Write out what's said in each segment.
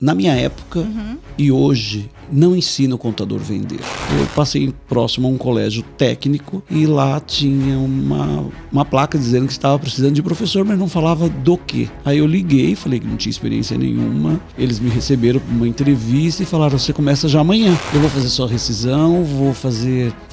Na minha época e hoje, não ensina o contador a vender. Eu passei próximo a um colégio técnico e lá tinha uma placa dizendo que estava precisando de professor, mas não falava do quê. Aí eu liguei, falei que não tinha experiência nenhuma. Eles me receberam para uma entrevista e falaram: você começa já amanhã. Eu vou fazer sua rescisão, vou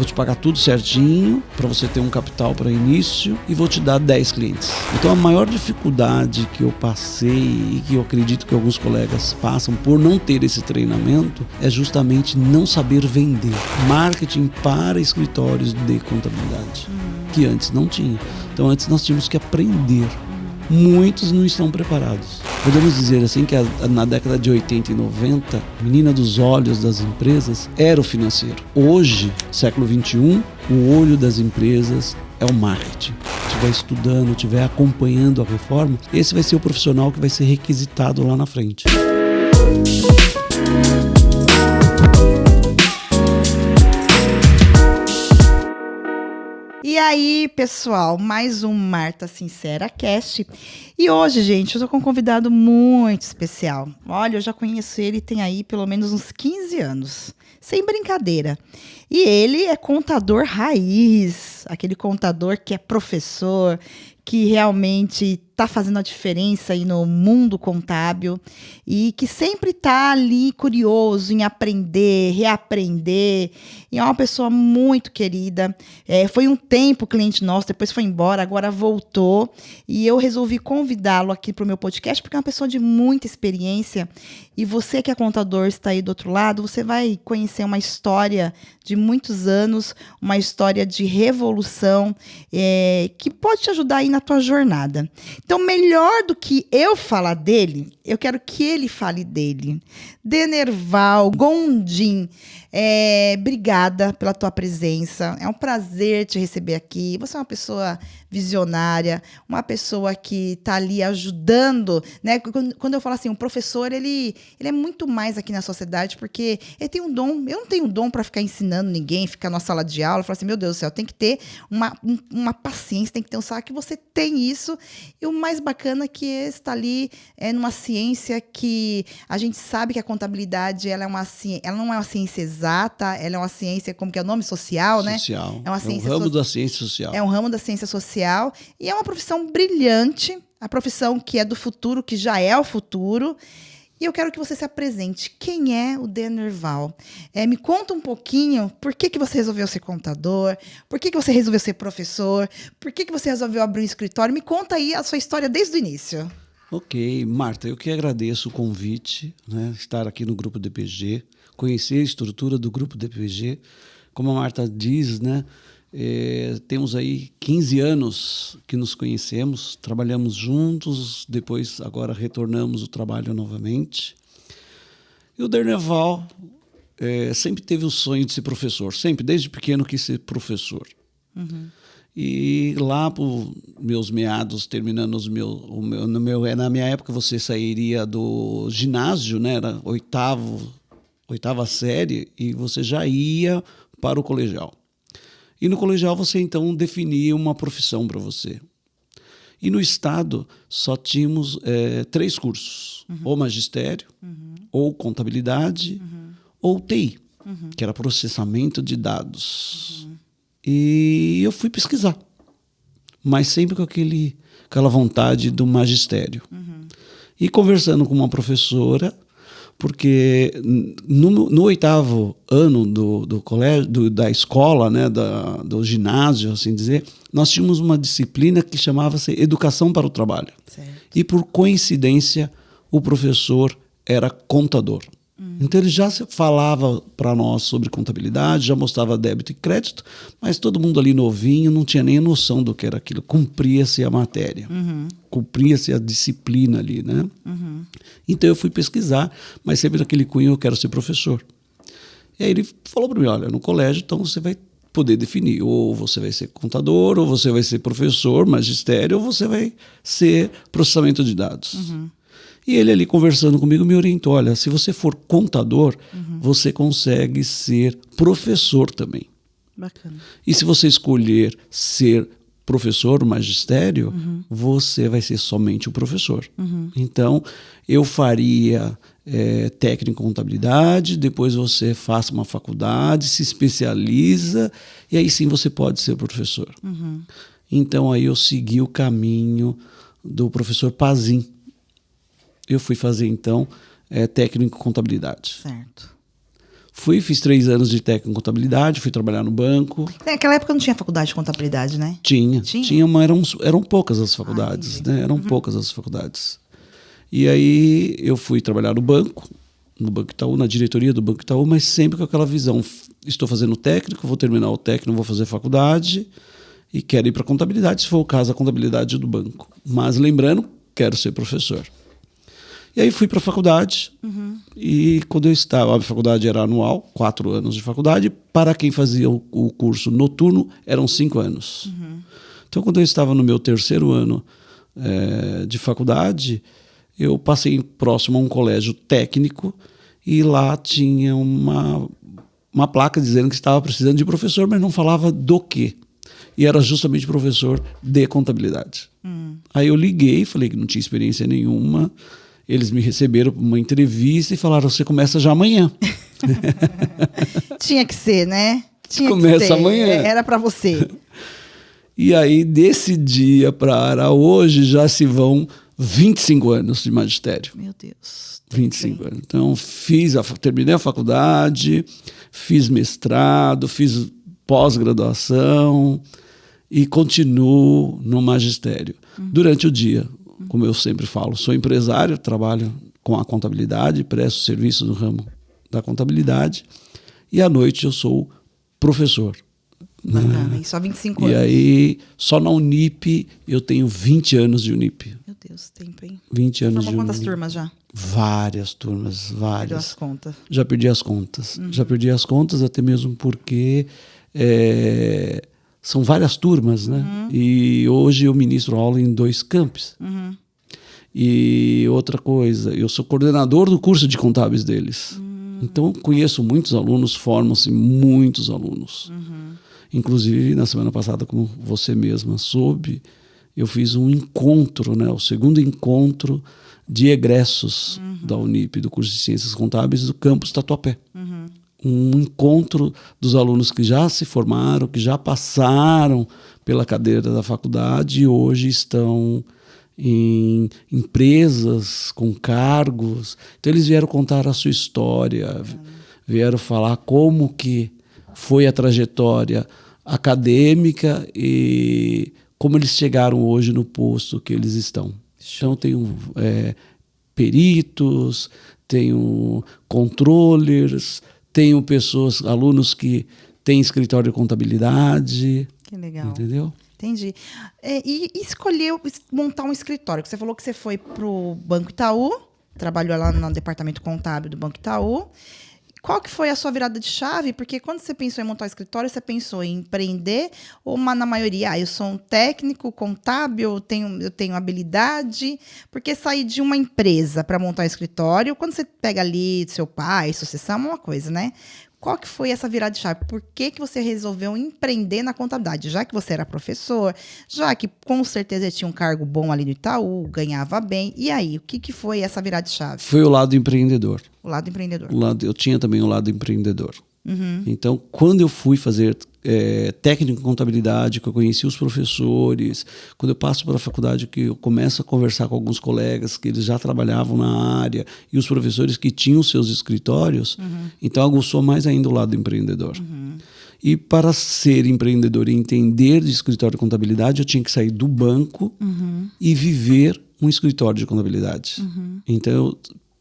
te pagar tudo certinho para você ter um capital para início e vou te dar 10 clientes. Então a maior dificuldade que eu passei e que eu acredito que alguns colegas passam por não ter esse treinamento é justamente não saber vender. Marketing para escritórios de contabilidade, que antes não tinha. Então antes nós tínhamos que aprender. Muitos não estão preparados. Podemos dizer assim que na década de 80 e 90, a menina dos olhos das empresas era o financeiro. Hoje, século 21, o olho das empresas é o marketing. Se estiver estudando, estiver acompanhando a reforma, esse vai ser o profissional que vai ser requisitado lá na frente. E aí, pessoal, mais um Marta Sincera Cast. E hoje, gente, eu tô com um convidado muito especial. Olha, eu já conheço ele, tem aí pelo menos uns 15 anos. Sem brincadeira. E ele é contador raiz, aquele contador que é professor, que realmente está fazendo a diferença aí no mundo contábil e que sempre está ali curioso em aprender, reaprender. E é uma pessoa muito querida. Foi um tempo cliente nosso, depois foi embora, agora voltou. E eu resolvi convidá-lo aqui para o meu podcast, porque é uma pessoa de muita experiência. E você que é contador, está aí do outro lado, você vai conhecer uma história de muitos anos, uma história de revolução que pode te ajudar aí na tua jornada. Então, melhor do que eu falar dele, eu quero que ele fale dele. Denerval Gondim, obrigada pela tua presença. É um prazer te receber aqui. Você é uma pessoa visionária, uma pessoa que está ali ajudando, né? Quando eu falo assim, um professor, ele é muito mais aqui na sociedade, porque ele tem um dom. Eu não tenho dom para ficar ensinando ninguém, ficar na sala de aula, falar assim, meu Deus do céu, tem que ter uma paciência, tem que ter um saco, que você tem isso. E o mais bacana é que está ali numa ciência que a gente sabe que a contabilidade ela não é uma ciência exata, ela é uma ciência, como que é o nome? Social, né? Social. É um ramo da ciência social. É um ramo da ciência social e é uma profissão brilhante, a profissão que é do futuro, que já é o futuro. E eu quero que você se apresente. Quem é o Denerval? Me conta um pouquinho por que você resolveu ser contador, por que você resolveu ser professor, por que você resolveu abrir um escritório. Me conta aí a sua história desde o início. Ok, Marta, eu que agradeço o convite, né, estar aqui no Grupo DPG, conhecer a estrutura do Grupo DPG. Como a Marta diz, né, temos aí 15 anos que nos conhecemos, trabalhamos juntos, depois agora retornamos o trabalho novamente. E o Denerval sempre teve o sonho de ser professor, sempre, desde pequeno quis ser professor. Uhum. E lá por meus meados, terminando na minha época você sairia do ginásio, né, era oitava série, e você já ia para o colegial. E no colegial você, então, definia uma profissão para você. E no estado só tínhamos 3 cursos. Ou magistério, ou contabilidade, ou TI, que era processamento de dados. E eu fui pesquisar, mas sempre com aquela vontade do magistério. E conversando com uma professora, porque no 8º ano do colégio, da escola, né, do ginásio, assim dizer, nós tínhamos uma disciplina que chamava-se Educação para o Trabalho. Certo. E por coincidência, o professor era contador. Então ele já falava para nós sobre contabilidade, já mostrava débito e crédito, mas todo mundo ali novinho não tinha nem noção do que era aquilo. Cumpria-se a matéria, cumpria-se a disciplina ali, né? Então eu fui pesquisar, mas sempre naquele cunho, eu quero ser professor. E aí ele falou para mim, olha, no colégio então você vai poder definir, ou você vai ser contador, ou você vai ser professor, magistério, ou você vai ser processamento de dados. E ele ali conversando comigo me orientou, olha, se você for contador, você consegue ser professor também. Bacana. E se você escolher ser professor, magistério, você vai ser somente o professor. Então, eu faria técnico em contabilidade, depois você faça uma faculdade, se especializa, e aí sim você pode ser professor. Então aí eu segui o caminho do professor Pazin. Eu fui fazer então técnico em contabilidade. Certo. Fiz 3 anos de técnico em contabilidade, fui trabalhar no banco. Naquela época não tinha faculdade de contabilidade, né? Tinha, mas eram poucas as faculdades, né? Eram poucas as faculdades. E aí eu fui trabalhar no Banco Itaú, na diretoria do Banco Itaú, mas sempre com aquela visão: estou fazendo técnico, vou terminar o técnico, vou fazer faculdade e quero ir para a contabilidade, se for o caso, a contabilidade do banco. Mas lembrando, quero ser professor. E aí fui para a faculdade, e quando eu estava, a faculdade era anual, 4 anos de faculdade, para quem fazia o curso noturno, eram 5 anos. Então, quando eu estava no meu 3º ano de faculdade, eu passei próximo a um colégio técnico, e lá tinha uma placa dizendo que estava precisando de professor, mas não falava do quê. E era justamente professor de contabilidade. Aí eu liguei, falei que não tinha experiência nenhuma. Eles me receberam para uma entrevista e falaram: você começa já amanhã. Tinha que ser, né? Começa amanhã. Era para você. E aí, desse dia para hoje, já se vão 25 anos de magistério. Meu Deus. 25 anos. Então, terminei a faculdade, fiz mestrado, fiz pós-graduação e continuo no magistério. Durante o dia, como eu sempre falo, sou empresário, trabalho com a contabilidade, presto serviço no ramo da contabilidade, e à noite eu sou professor. Bacana, e só 25 anos. E aí, só na Unip, eu tenho 20 anos de Unip. Meu Deus, tempo, hein? 20 anos de Unip. Quantas turmas já? Várias turmas, várias. Perdeu as contas. Já perdi as contas. Já perdi as contas, até mesmo porque são várias turmas, né? E hoje eu ministro aula em 2 campos. E outra coisa, eu sou coordenador do curso de contábeis deles. Então, conheço muitos alunos, formam-se muitos alunos. Inclusive, na semana passada, como você mesma soube, eu fiz um encontro, né, o 2º encontro de egressos da Unip, do curso de Ciências Contábeis do campus Tatuapé. Um encontro dos alunos que já se formaram, que já passaram pela cadeira da faculdade e hoje estão em empresas com cargos. Então eles vieram contar a sua história, vieram falar como que foi a trajetória acadêmica e como eles chegaram hoje no posto que eles estão. Então tenho peritos, tenho controllers, tenho alunos que têm escritório de contabilidade. Que legal. Entendeu? Entendi. E escolheu montar um escritório. Você falou que você foi para o Banco Itaú, trabalhou lá no departamento contábil do Banco Itaú. Qual que foi a sua virada de chave? Porque quando você pensou em montar um escritório, você pensou em empreender ou na maioria, eu sou um técnico contábil, eu tenho habilidade? Porque sair de uma empresa para montar um escritório, quando você pega ali seu pai, sucessão, é uma coisa, né? Qual que foi essa virada de chave? Por que você resolveu empreender na contabilidade? Já que você era professor, já que com certeza tinha um cargo bom ali no Itaú, ganhava bem. E aí, o que foi essa virada de chave? Foi o lado empreendedor. O lado empreendedor. Eu tinha também o lado empreendedor. Então, quando eu fui fazer técnico em contabilidade, que eu conheci os professores, quando eu passo para a faculdade, que eu começo a conversar com alguns colegas que eles já trabalhavam na área e os professores que tinham seus escritórios, então aguçou mais ainda o lado empreendedor. E para ser empreendedor e entender de escritório de contabilidade, eu tinha que sair do banco e viver um escritório de contabilidade. Então,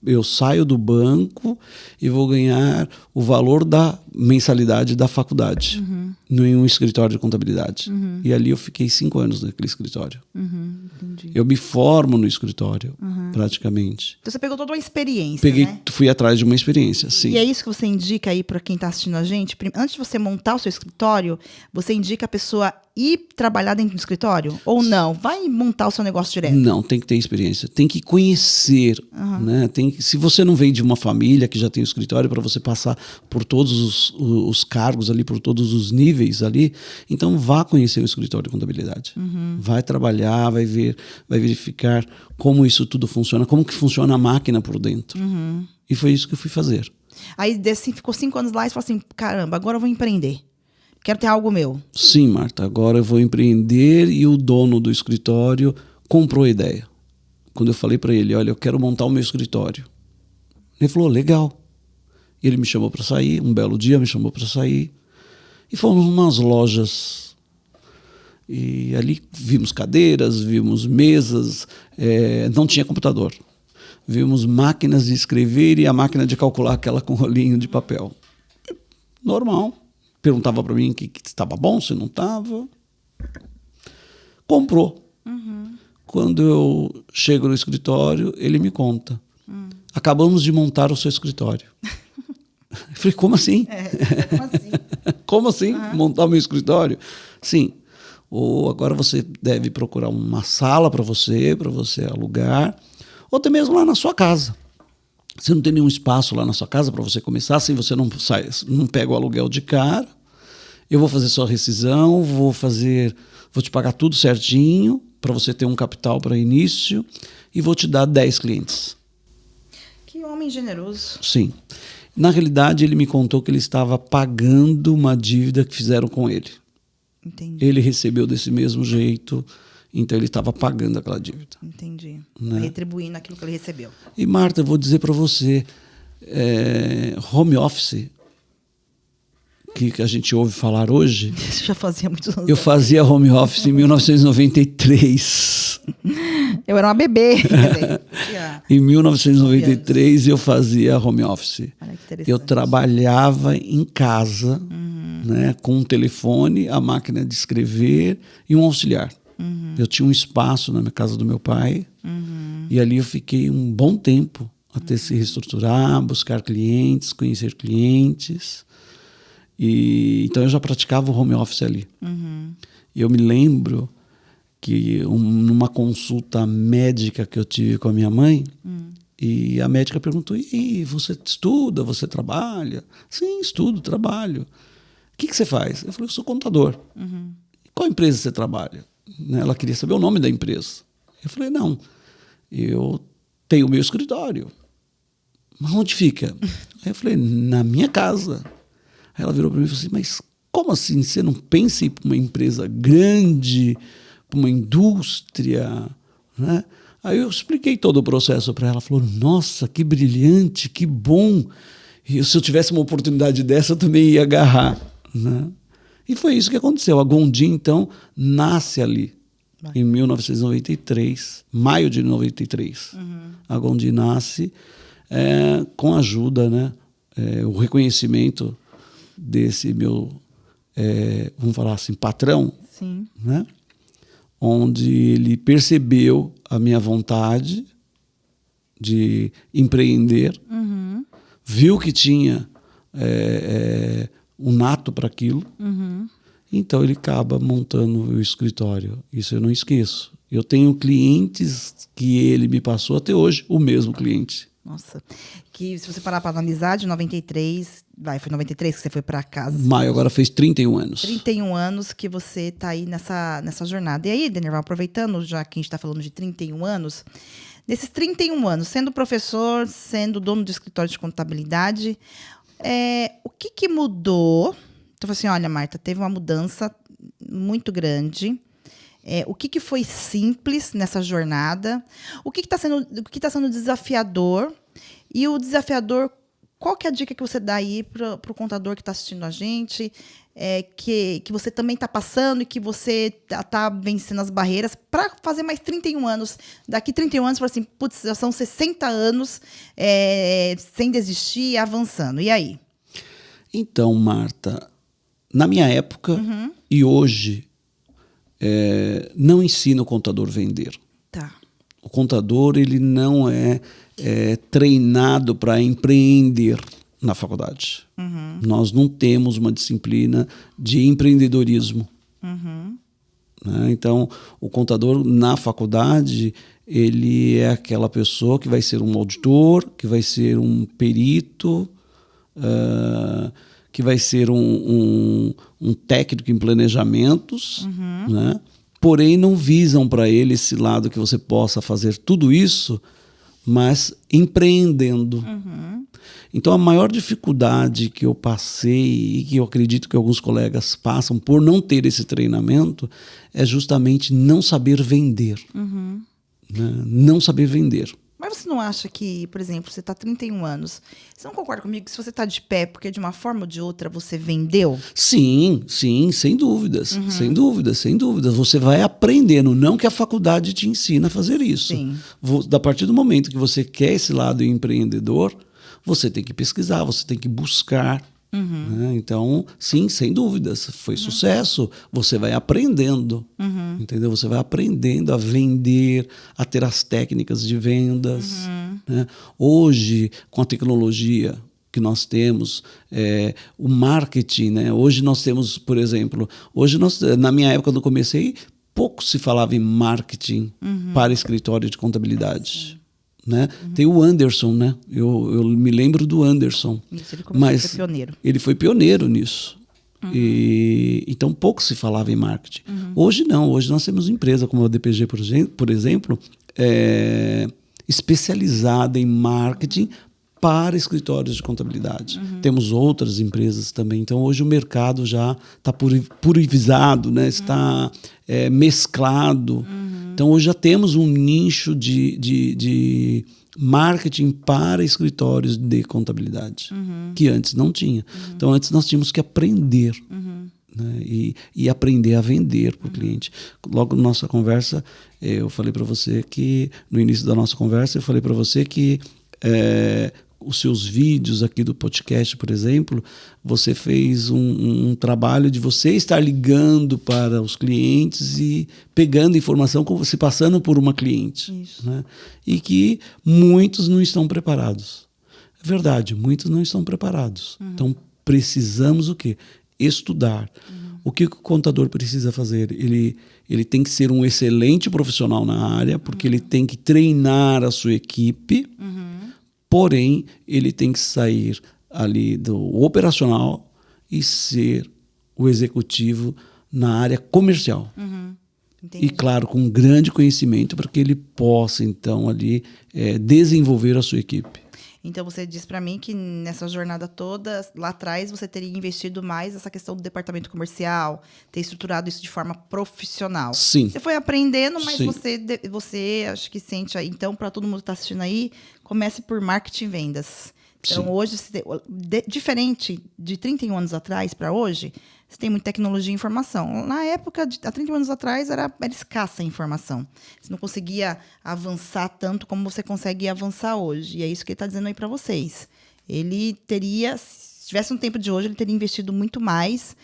eu saio do banco e vou ganhar o valor da mensalidade da faculdade em um escritório de contabilidade. E ali eu fiquei 5 anos naquele escritório. Entendi. Eu me formo no escritório, praticamente. Então você pegou toda uma experiência, né? Fui atrás de uma experiência, sim. E é isso que você indica aí para quem está assistindo a gente? Antes de você montar o seu escritório, você indica a pessoa ir trabalhar dentro do escritório? Ou não? Vai montar o seu negócio direto? Não, tem que ter experiência. Tem que conhecer. Né? Se você não vem de uma família que já tem o escritório, para você passar por todos os cargos ali, por todos os níveis ali. Então, vá conhecer o escritório de contabilidade. Vai trabalhar, vai ver, vai verificar como isso tudo funciona, como que funciona a máquina por dentro. E foi isso que eu fui fazer. Aí ficou 5 anos lá e falou assim, caramba, agora eu vou empreender. Quero ter algo meu. Sim, Marta, agora eu vou empreender, e o dono do escritório comprou a ideia. Quando eu falei para ele, olha, eu quero montar o meu escritório. Ele falou, legal. Ele me chamou para sair, um belo dia me chamou para sair. E fomos umas lojas. E ali vimos cadeiras, vimos mesas, não tinha computador. Vimos máquinas de escrever e a máquina de calcular, aquela com rolinho de papel. Normal. Perguntava para mim que estava bom, se não estava. Comprou. Quando eu chego no escritório, ele me conta. Acabamos de montar o seu escritório. Eu falei, como assim? Como assim? Como assim? Montar o meu escritório? Sim. Ou agora você deve procurar uma sala para você alugar, ou até mesmo lá na sua casa. Você não tem nenhum espaço lá na sua casa para você começar, assim você não pega o aluguel de cara. Eu vou fazer sua rescisão, vou te pagar tudo certinho, para você ter um capital para início, e vou te dar 10 clientes. Que homem generoso. Sim. Na realidade, ele me contou que ele estava pagando uma dívida que fizeram com ele. Entendi. Ele recebeu desse mesmo jeito, então ele estava pagando aquela dívida. Entendi. Né? Retribuindo aquilo que ele recebeu. E, Marta, eu vou dizer para você, home office, que a gente ouve falar hoje. Isso já fazia muitos anos. Eu fazia home office em 1993. Eu era uma bebê. Em 1993 eu fazia home office. Olha que interessante. Eu trabalhava em casa, né, com um telefone, a máquina de escrever e um auxiliar. Eu tinha um espaço na casa do meu pai, e ali eu fiquei um bom tempo até se reestruturar, buscar clientes, conhecer clientes. Então eu já praticava o home office ali. E eu me lembro que numa consulta médica que eu tive com a minha mãe, e a médica perguntou, e você estuda, você trabalha? Sim, estudo, trabalho. O que você faz? Eu falei, eu sou contador. Qual empresa você trabalha? Ela queria saber o nome da empresa. Eu falei, não, eu tenho o meu escritório. Mas onde fica? Aí eu falei, na minha casa. Aí ela virou para mim e falou assim, mas como assim? Você não pensa em ir para uma empresa grande, para uma indústria? Né? Aí eu expliquei todo o processo para ela. Ela falou, nossa, que brilhante, que bom. E se eu tivesse uma oportunidade dessa, eu também ia agarrar. Né? E foi isso que aconteceu. A Gondim, então, nasce ali, em 1993, maio de 93. A Gondim nasce com a ajuda, né? O reconhecimento desse meu, vamos falar assim, patrão. Sim. Né? Onde ele percebeu a minha vontade de empreender, viu que tinha um nato para aquilo, então ele acaba montando o escritório. Isso eu não esqueço. Eu tenho clientes que ele me passou até hoje, o mesmo cliente. Nossa, que se você parar para analisar, de 93, foi 93 que você foi para casa. Maio, agora fez 31 anos. 31 anos que você está aí nessa jornada. E aí, Denival, aproveitando, já que a gente está falando de 31 anos, nesses 31 anos, sendo professor, sendo dono de escritório de contabilidade, o que mudou? Então, assim, olha, Marta, teve uma mudança muito grande. O que foi simples nessa jornada? O que está sendo desafiador? E o desafiador, qual que é a dica que você dá aí para o contador que está assistindo a gente, que você também está passando e que você está vencendo as barreiras para fazer mais 31 aassim, daqui 31 anos, assim, putz, já são 60 anos sem desistir e avançando. E aí? Então, Marta, na minha época e hoje, não ensina o contador a vender. Tá. O contador ele não é treinado para empreender na faculdade. Nós não temos uma disciplina de empreendedorismo. Né? Então, o contador na faculdade ele é aquela pessoa que vai ser um auditor, que vai ser um perito, que vai ser um técnico em planejamentos, né? Porém não visam para ele esse lado que você possa fazer tudo isso, mas empreendendo. Então, a maior dificuldade que eu passei e que eu acredito que alguns colegas passam por não ter esse treinamento é justamente não saber vender. Né? Não saber vender. Mas você não acha que, por exemplo, você está 31 anos, você não concorda comigo que se você está de pé porque de uma forma ou de outra você vendeu? Sim, sem dúvidas. Sem dúvidas, sem dúvidas. Você vai aprendendo, não que a faculdade te ensina a fazer isso. Sim. A partir do momento que você quer esse lado empreendedor, você tem que pesquisar, você tem que buscar. Né? Então, sim, sem dúvidas, foi sucesso. Você vai aprendendo, entendeu? Você vai aprendendo a vender, a ter as técnicas de vendas. Né? Hoje, com a tecnologia que nós temos, o marketing, né? Hoje nós temos, por exemplo, na minha época, quando eu comecei, pouco se falava em marketing para escritório de contabilidade. Né? Tem o Anderson, né? Eu me lembro do Anderson. Isso, ele começou a ser pioneiro. Ele foi pioneiro nisso. Então pouco se falava em marketing. Hoje não, hoje nós temos empresa como a DPG, por exemplo, especializada em marketing para escritórios de contabilidade. Temos outras empresas também. Então hoje o mercado já está purificado, né? Está mesclado. Então, hoje já temos um nicho de marketing para escritórios de contabilidade, que antes não tinha. Então, antes nós tínhamos que aprender, né? E aprender a vender para o cliente. Logo na nossa conversa, eu falei para você que, no início da nossa conversa, eu falei para você que os seus vídeos aqui do podcast, por exemplo, você fez um trabalho de você estar ligando para os clientes e pegando informação, se passando por uma cliente. Né? E que muitos não estão preparados. É verdade, muitos não estão preparados. Então, precisamos o quê? Estudar. O que o contador precisa fazer? Ele tem que ser um excelente profissional na área, porque ele tem que treinar a sua equipe. Porém, ele tem que sair ali do operacional e ser o executivo na área comercial. E, claro, com grande conhecimento para que ele possa, então, ali desenvolver a sua equipe. Então, você disse para mim que nessa jornada toda, lá atrás, você teria investido mais nessa questão do departamento comercial, ter estruturado isso de forma profissional. Sim. Você foi aprendendo, mas Sim. você acho que sente... Então, para todo mundo que está assistindo aí, comece por marketing e vendas. Então, Sim. hoje, diferente de 31 anos atrás para hoje, você tem muita tecnologia e informação. Na época, há 31 anos atrás, era escassa a informação. Você não conseguia avançar tanto como você consegue avançar hoje. E é isso que ele está dizendo aí para vocês. Ele teria, se tivesse um tempo de hoje, ele teria investido muito mais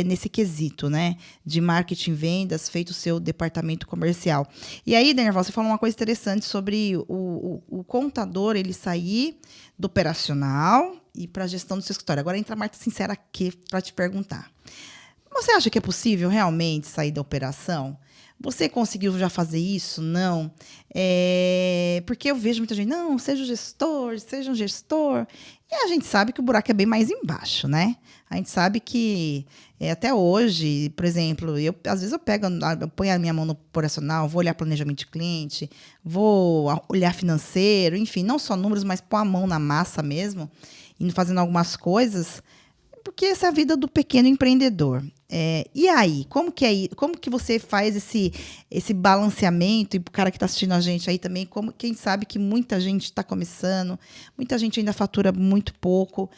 nesse quesito, né? De marketing e vendas, feito o seu departamento comercial. E aí, Denerval, você falou uma coisa interessante sobre o contador, ele sair do operacional e para a gestão do seu escritório. Agora entra a Marta Sincera aqui para te perguntar. Você acha que é possível realmente sair da operação? Você conseguiu já fazer isso? Não. Porque eu vejo muita gente, não, seja um gestor. E a gente sabe que o buraco é bem mais embaixo, né? A gente sabe que até hoje, por exemplo, às vezes eu ponho a minha mão no operacional, vou olhar planejamento de cliente, vou olhar financeiro, enfim, não só números, mas pôr a mão na massa mesmo, indo fazendo algumas coisas, porque essa é a vida do pequeno empreendedor. E aí, como que você faz esse balanceamento? E para o cara que está assistindo a gente aí também, quem sabe que muita gente está começando, muita gente ainda fatura muito pouco,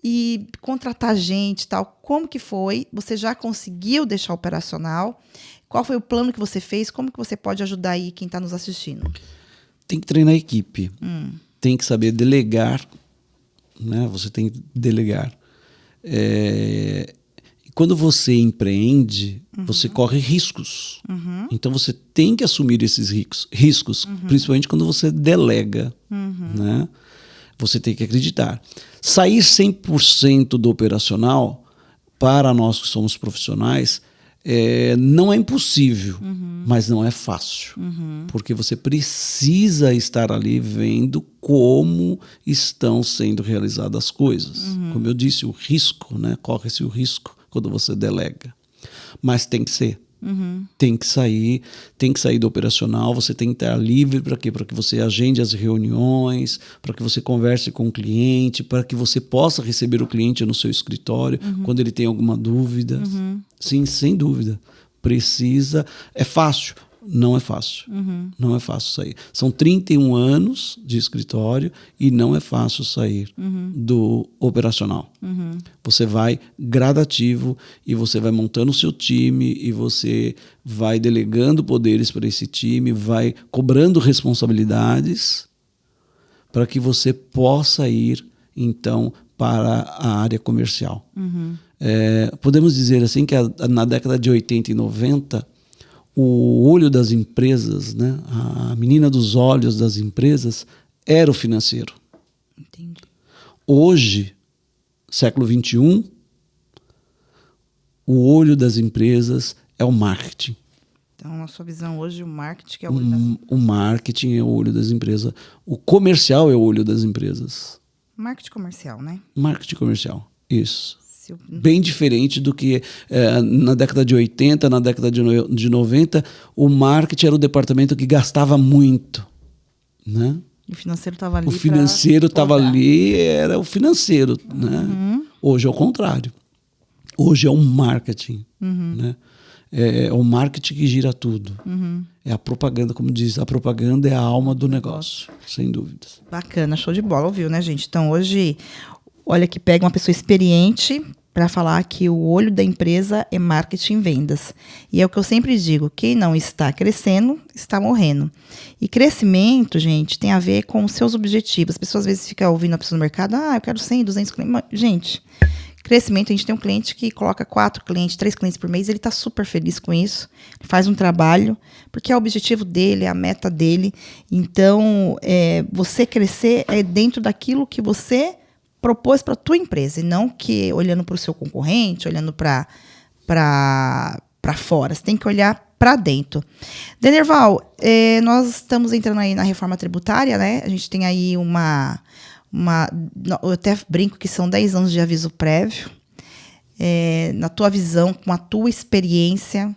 e contratar gente e tal, como que foi? Você já conseguiu deixar operacional? Qual foi o plano que você fez? Como que você pode ajudar aí quem está nos assistindo? Tem que treinar a equipe. Tem que saber delegar, né? Você tem que delegar. Quando você empreende, você corre riscos. Então, você tem que assumir esses riscos, principalmente quando você delega. Né? Você tem que acreditar. Sair 100% do operacional, para nós que somos profissionais, Não é impossível, mas não é fácil. Porque você precisa estar ali vendo como estão sendo realizadas as coisas. Como eu disse, o risco, né? Corre-se o risco quando você delega. Mas tem que ser. Tem que sair do operacional, você tem que estar livre para quê? Para que você agende as reuniões, para que você converse com o cliente, para que você possa receber o cliente no seu escritório quando ele tem alguma dúvida. Sim, sem dúvida. Precisa. É fácil? Não é fácil. Não é fácil sair. São 31 anos de escritório e não é fácil sair do operacional. Você vai gradativo e você vai montando o seu time e você vai delegando poderes para esse time, vai cobrando responsabilidades para que você possa ir, então, para a área comercial. Podemos dizer assim que na década de 80 e 90, o olho das empresas, né? A menina dos olhos das empresas era o financeiro. Entendi. Hoje, século XXI, o olho das empresas é o marketing. Então, na sua visão hoje, o marketing que é o marketing é o olho das empresas. O comercial é o olho das empresas. Marketing comercial, né? Marketing comercial, isso. Bem diferente do que na década de 80, na década de 90, o marketing era o departamento que gastava muito, né? E o financeiro estava ali. O financeiro estava ali, era o financeiro, né? Hoje é o contrário. Hoje é o marketing, né? É o marketing que gira tudo. É a propaganda, como diz, a propaganda é a alma do negócio, sem dúvidas. Bacana, show de bola, ouviu, né, gente? Então, hoje, olha que pega uma pessoa experiente para falar que o olho da empresa é marketing e vendas. E é o que eu sempre digo, quem não está crescendo, está morrendo. E crescimento, gente, tem a ver com os seus objetivos. As pessoas às vezes ficam ouvindo a pessoa no mercado, eu quero 100, 200 clientes. Gente, crescimento, a gente tem um cliente que coloca 4 clientes, 3 clientes por mês, ele está super feliz com isso, ele faz um trabalho, porque é o objetivo dele, é a meta dele. Então, você crescer é dentro daquilo que você propôs para a tua empresa, e não que olhando para o seu concorrente, olhando para fora. Você tem que olhar para dentro. Denerval, nós estamos entrando aí na reforma tributária, né? A gente tem aí eu até brinco que são 10 anos de aviso prévio. Na tua visão, com a tua experiência,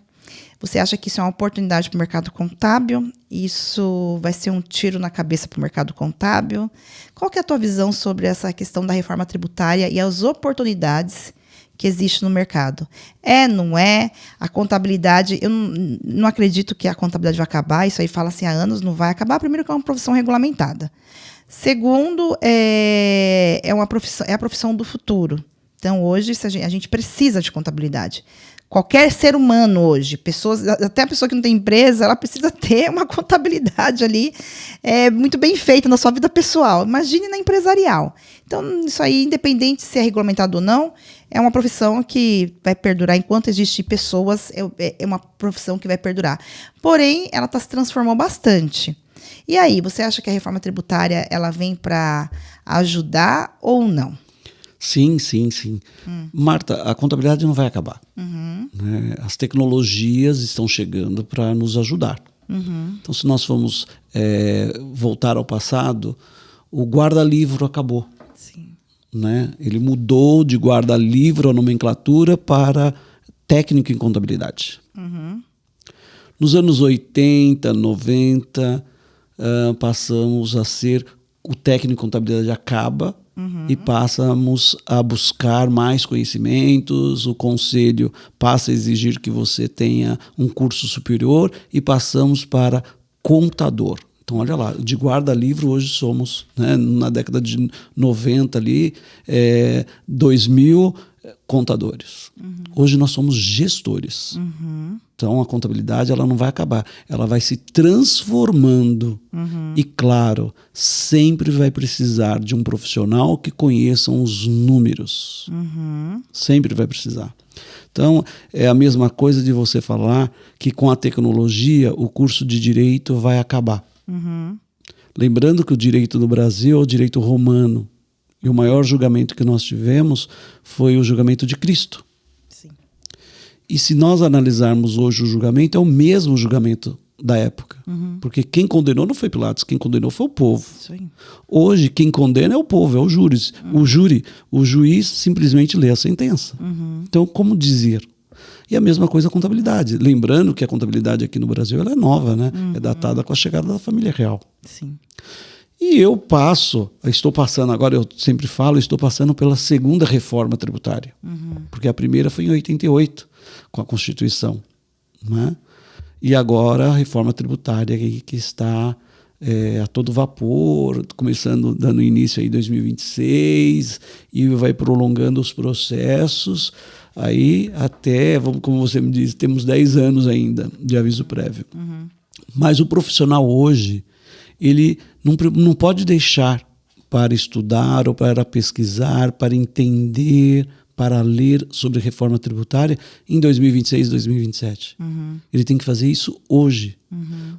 você acha que isso é uma oportunidade para o mercado contábil? Isso vai ser um tiro na cabeça para o mercado contábil? Qual que é a tua visão sobre essa questão da reforma tributária e as oportunidades que existem no mercado? Não é? A contabilidade, eu não acredito que a contabilidade vai acabar, isso aí fala assim há anos, não vai acabar. Primeiro que é uma profissão regulamentada. Segundo, é a profissão do futuro. Então, hoje, a gente precisa de contabilidade. Qualquer ser humano hoje, até a pessoa que não tem empresa, ela precisa ter uma contabilidade ali muito bem feita na sua vida pessoal. Imagine na empresarial. Então, isso aí, independente se é regulamentado ou não, é uma profissão que vai perdurar enquanto existem pessoas, é uma profissão que vai perdurar. Porém, ela se transformou bastante. E aí, você acha que a reforma tributária ela vem para ajudar ou não? Sim. Marta, a contabilidade não vai acabar. Né? As tecnologias estão chegando para nos ajudar. Então, se nós formos voltar ao passado, o guarda-livro acabou. Sim. Né? Ele mudou de guarda-livro a nomenclatura para técnico em contabilidade. Nos anos 80, 90, passamos a ser... O técnico em contabilidade acaba e passamos a buscar mais conhecimentos, o conselho passa a exigir que você tenha um curso superior e passamos para contador. Então, olha lá, de guarda-livro hoje somos, né, na década de 90 ali, 2000 contadores. Hoje nós somos gestores. Então, a contabilidade ela não vai acabar, ela vai se transformando. E, claro, sempre vai precisar de um profissional que conheça os números. Sempre vai precisar. Então, é a mesma coisa de você falar que com a tecnologia o curso de direito vai acabar. Lembrando que o direito do Brasil é o direito romano. E o maior julgamento que nós tivemos foi o julgamento de Cristo. Sim. E se nós analisarmos hoje o julgamento, é o mesmo julgamento da época. Porque quem condenou não foi Pilatos, quem condenou foi o povo. Isso aí. Hoje, quem condena é o povo, é o júri. O juiz simplesmente lê a sentença. Então, como dizer? E a mesma coisa a contabilidade. Lembrando que a contabilidade aqui no Brasil ela é nova, né? É datada com a chegada da família real. Sim. E eu estou passando agora, eu sempre falo, estou passando pela segunda reforma tributária. Porque a primeira foi em 88, com a Constituição. Né? E agora a reforma tributária que está a todo vapor, dando início aí em 2026, e vai prolongando os processos. Aí até, como você me disse, temos 10 anos ainda de aviso prévio. Mas o profissional hoje, ele não pode deixar para estudar ou para pesquisar, para entender, para ler sobre reforma tributária em 2026, 2027. Ele tem que fazer isso hoje.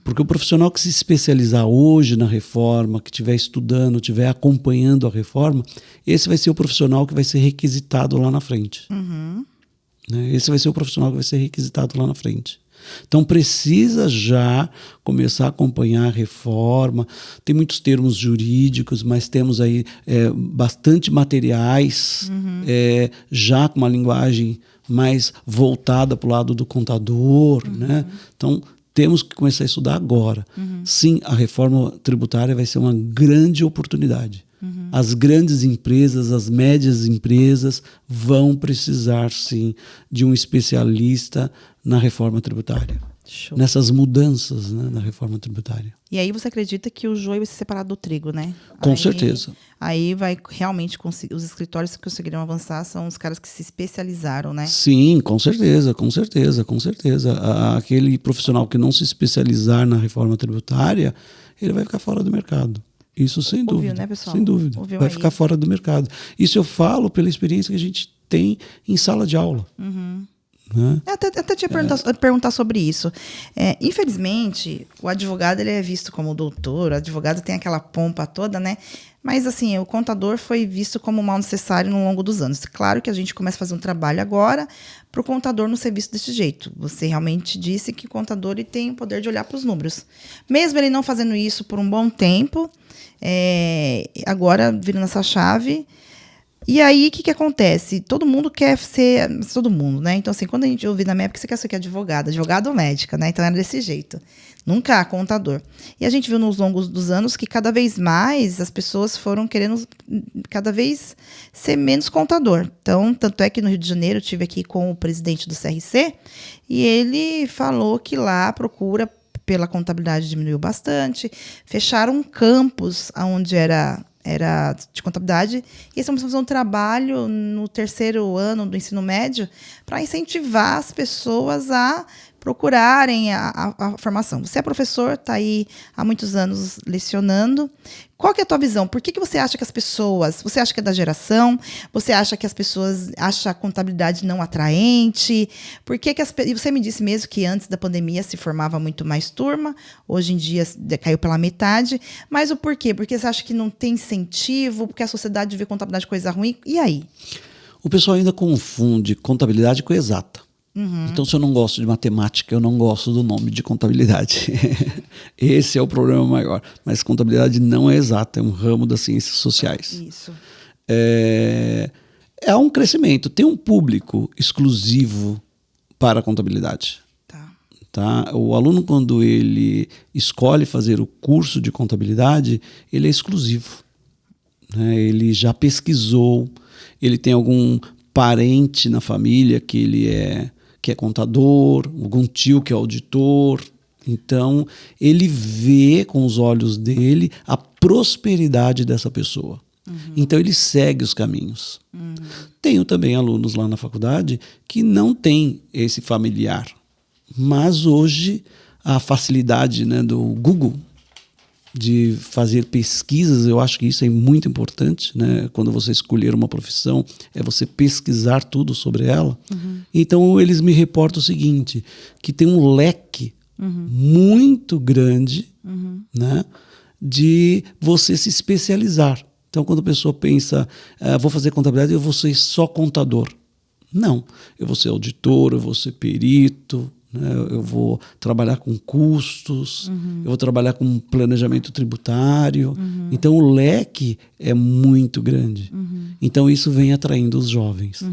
Porque o profissional que se especializar hoje na reforma, que estiver estudando, estiver acompanhando a reforma, esse vai ser o profissional que vai ser requisitado lá na frente. Né? Esse vai ser o profissional que vai ser requisitado lá na frente. Então precisa já começar a acompanhar a reforma. Tem muitos termos jurídicos, mas temos aí bastante materiais já com uma linguagem mais voltada para o lado do contador. Né? Então temos que começar a estudar agora. Sim, a reforma tributária vai ser uma grande oportunidade. As grandes empresas, as médias empresas vão precisar, sim, de um especialista na reforma tributária. Show. Nessas mudanças, né, na reforma tributária. E aí você acredita que o joio vai ser separado do trigo, né? Com certeza. Aí vai realmente conseguir, os escritórios que conseguiram avançar são os caras que se especializaram, né? Sim, com certeza, com certeza, com certeza. Aquele profissional que não se especializar na reforma tributária, ele vai ficar fora do mercado. Isso sem Ouviu, dúvida. né, pessoal? Sem dúvida. Ouviu Vai aí. ficar fora do mercado. Isso eu falo pela experiência que a gente tem em sala de aula. Né? Eu até tinha perguntar sobre isso. Infelizmente, o advogado ele é visto como doutor, o advogado tem aquela pompa toda, né? Mas, assim, o contador foi visto como mal necessário no longo dos anos. Claro que a gente começa a fazer um trabalho agora para o contador não ser visto desse jeito. Você realmente disse que o contador ele tem o poder de olhar para os números. Mesmo ele não fazendo isso por um bom tempo, agora virando essa chave. E aí, o que acontece? Todo mundo quer ser... Todo mundo, né? Então, assim, quando a gente ouve na minha época, você quer ser o quê? Advogado ou médica, né? Então, era desse jeito. Nunca contador. E a gente viu nos longos dos anos que cada vez mais as pessoas foram querendo cada vez ser menos contador. Então, tanto é que no Rio de Janeiro eu estive aqui com o presidente do CRC e ele falou que lá a procura pela contabilidade diminuiu bastante. Fecharam um campus onde era de contabilidade, e eles estão fazendo um trabalho no terceiro ano do ensino médio para incentivar as pessoas a procurarem a formação. Você é professor, está aí há muitos anos lecionando. Qual que é a tua visão? Por que você acha que as pessoas... Você acha que é da geração? Você acha que as pessoas acham a contabilidade não atraente? Por que e você me disse mesmo que antes da pandemia se formava muito mais turma, hoje em dia caiu pela metade. Mas o porquê? Porque você acha que não tem incentivo? Porque a sociedade vê contabilidade coisa ruim? E aí? O pessoal ainda confunde contabilidade com exata. Então, se eu não gosto de matemática, eu não gosto do nome de contabilidade. Esse é o problema maior. Mas contabilidade não é exata, é um ramo das ciências sociais. Isso. É um crescimento. Tem um público exclusivo para a contabilidade. Tá? O aluno, quando ele escolhe fazer o curso de contabilidade, ele é exclusivo. Né? Ele já pesquisou, ele tem algum parente na família que é contador, algum tio que é auditor. Então, ele vê com os olhos dele a prosperidade dessa pessoa. Então, ele segue os caminhos. Tenho também alunos lá na faculdade que não têm esse familiar. Mas hoje, a facilidade, né, do Google de fazer pesquisas, eu acho que isso é muito importante, né? Quando você escolher uma profissão, é você pesquisar tudo sobre ela. Então, eles me reportam o seguinte, que tem um leque muito grande, né, de você se especializar. Então, quando a pessoa pensa, vou fazer contabilidade, eu vou ser só contador. Não. Eu vou ser auditor, eu vou ser perito, né? Eu vou trabalhar com custos, eu vou trabalhar com planejamento tributário. Então, o leque é muito grande. Então, isso vem atraindo os jovens.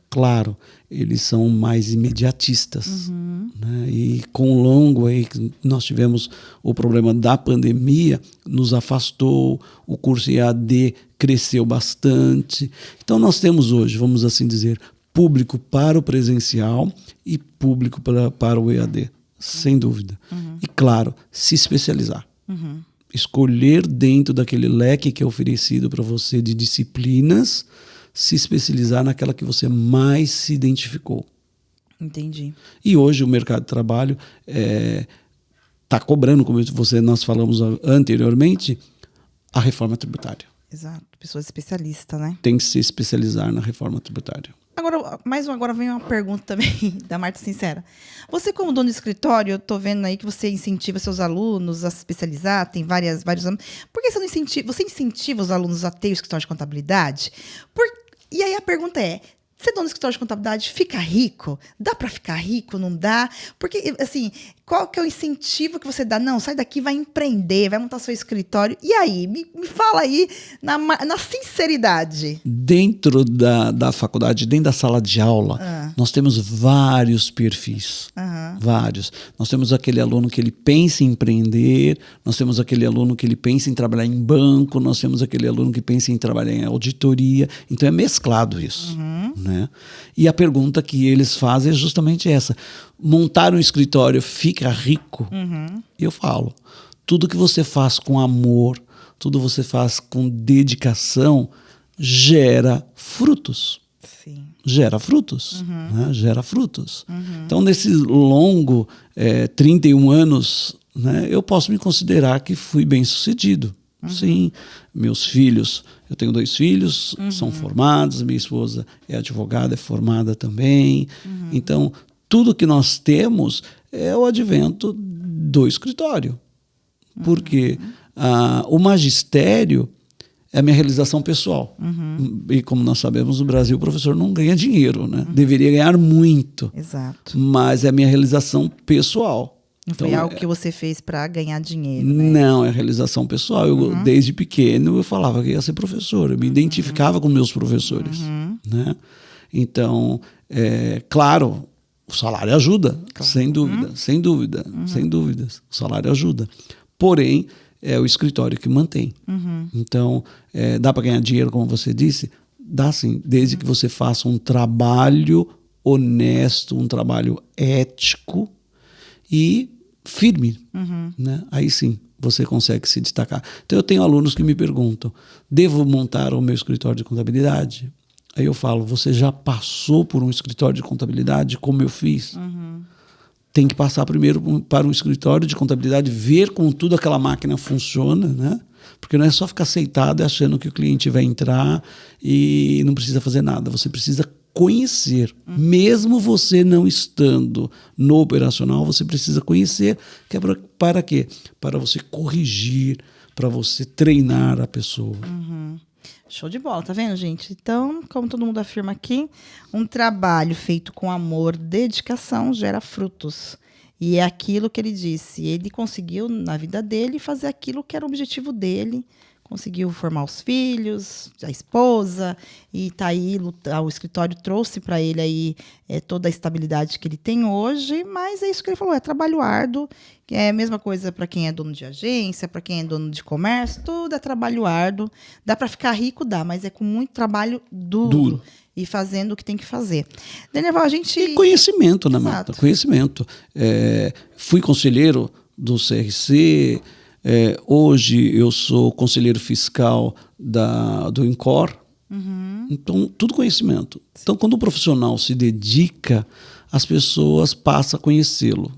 Claro, eles são mais imediatistas. Né? E com o longo aí, que nós tivemos o problema da pandemia, nos afastou, o curso EAD cresceu bastante. Então, nós temos hoje, vamos assim dizer, público para o presencial e público para o EAD, sem dúvida. E, claro, se especializar. Escolher dentro daquele leque que é oferecido para você de disciplinas, se especializar naquela que você mais se identificou. Entendi. E hoje o mercado de trabalho está cobrando, como nós falamos anteriormente, a reforma tributária. Exato. Pessoa especialista, né? Tem que se especializar na reforma tributária. Agora vem uma pergunta também da Marta Sincera. Você, como dono de escritório, eu estou vendo aí que você incentiva seus alunos a se especializar, tem vários alunos. Por que você incentiva os alunos a ter o escritório de contabilidade? E aí a pergunta é, ser dono de escritório de contabilidade fica rico? Dá para ficar rico? Não dá? Porque, assim, qual que é o incentivo que você dá? Não, sai daqui, vai empreender, vai montar seu escritório. E aí? Me fala aí na sinceridade. Dentro da faculdade, dentro da sala de aula, nós temos vários perfis. Vários. Nós temos aquele aluno que ele pensa em empreender, nós temos aquele aluno que ele pensa em trabalhar em banco, nós temos aquele aluno que pensa em trabalhar em auditoria. Então é mesclado isso. Né? E a pergunta que eles fazem é justamente essa. Montar um escritório fica rico? Eu falo, tudo que você faz com amor, tudo que você faz com dedicação, gera frutos. Sim. Gera frutos. Né? Gera frutos. Então, nesse longo 31 anos, né, eu posso me considerar que fui bem sucedido. Sim, meus filhos, eu tenho 2 filhos, são formados, minha esposa é advogada, é formada também. Então, tudo que nós temos é o advento do escritório. Porque o magistério é a minha realização pessoal. E como nós sabemos, no Brasil o professor não ganha dinheiro, né? Deveria ganhar muito. Exato. Mas é a minha realização pessoal. Não foi algo que você fez para ganhar dinheiro, né? Não, é realização pessoal. Eu, desde pequeno, eu falava que ia ser professor. Eu me identificava com meus professores. Né? Então, claro, o salário ajuda, sem dúvida, sem dúvida, sem dúvidas. O salário ajuda. Porém, é o escritório que mantém. Então, dá para ganhar dinheiro, como você disse? Dá sim, desde que você faça um trabalho honesto, um trabalho ético e firme. Né? Aí sim, você consegue se destacar. Então, eu tenho alunos que me perguntam, devo montar o meu escritório de contabilidade? Aí eu falo, você já passou por um escritório de contabilidade, como eu fiz? Tem que passar primeiro para um escritório de contabilidade, ver como tudo aquela máquina funciona, né? Porque não é só ficar aceitado e achando que o cliente vai entrar e não precisa fazer nada. Você precisa conhecer. Mesmo você não estando no operacional, você precisa conhecer. Que é para quê? Para você corrigir, para você treinar a pessoa. Show de bola, tá vendo, gente? Então, como todo mundo afirma aqui, um trabalho feito com amor, dedicação, gera frutos. E é aquilo que ele disse. Ele conseguiu, na vida dele, fazer aquilo que era o objetivo dele. Conseguiu formar os filhos, a esposa, e tá aí, o escritório trouxe para ele aí toda a estabilidade que ele tem hoje, mas é isso que ele falou, é trabalho árduo, é a mesma coisa para quem é dono de agência, para quem é dono de comércio, tudo é trabalho árduo. Dá para ficar rico, dá, mas é com muito trabalho duro. E fazendo o que tem que fazer. Denival, a gente... E conhecimento, né, Marta? Conhecimento. Fui conselheiro do CRC, hoje eu sou conselheiro fiscal do INCOR. Então, tudo conhecimento. Então, quando o profissional se dedica, as pessoas passam a conhecê-lo.